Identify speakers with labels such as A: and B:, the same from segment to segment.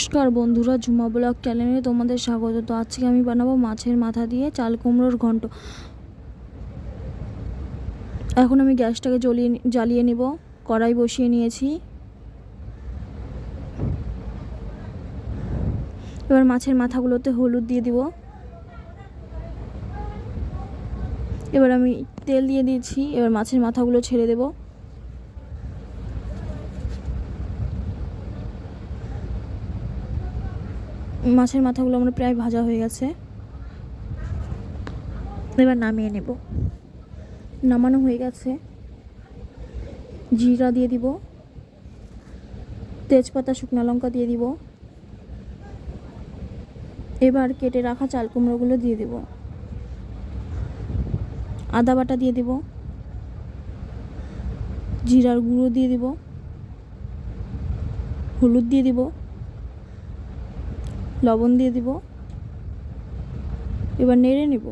A: নমস্কার বন্ধুরা, ঝুমা ব্লগ চ্যানেলে তোমাদের স্বাগত। তো আজকে আমি বানাবো মাছের মাথা দিয়ে চাল কুমড়োর ঘন্ট। এখন আমি গ্যাসটাকে জ্বালিয়ে নিব। কড়াই বসিয়ে নিয়েছি। এবার মাছের মাথাগুলোতে হলুদ দিয়ে দিব। এবার আমি তেল দিয়ে দিয়েছি। এবার মাছের মাথাগুলো ছেড়ে দেব। মাছের মাথাগুলো আমার প্রায় ভাজা হয়ে গেছে। এবার নামিয়ে নেব। নামানো হয়ে গেছে। জিরা দিয়ে দিব, তেজপাতা, শুকনো লঙ্কা দিয়ে দিব। এবার কেটে রাখা চাল কুমড়োগুলো দিয়ে দিব। আদা বাটা দিয়ে দিব, জিরার গুঁড়ো দিয়ে দিব, হলুদ দিয়ে দিব, লবণ দিয়ে দিব। এবার নেড়ে নেব।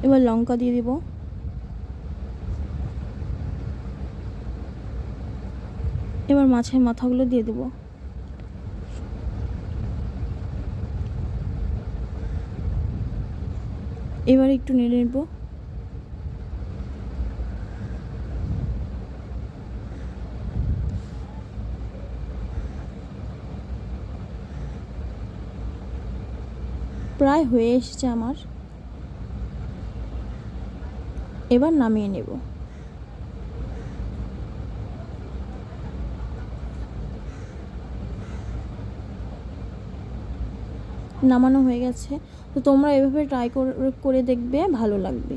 A: এবার লঙ্কা দিয়ে দিব। এবার মাছের মাথাগুলো দিয়ে দেব। এবার একটু নেড়ে নেব। প্রায় হয়ে এসেছে আমার। এবার নামিয়ে নেব। নামানো হয়ে গেছে। তো তোমরা এভাবে ট্রাই করে দেখবে, ভালো লাগবে।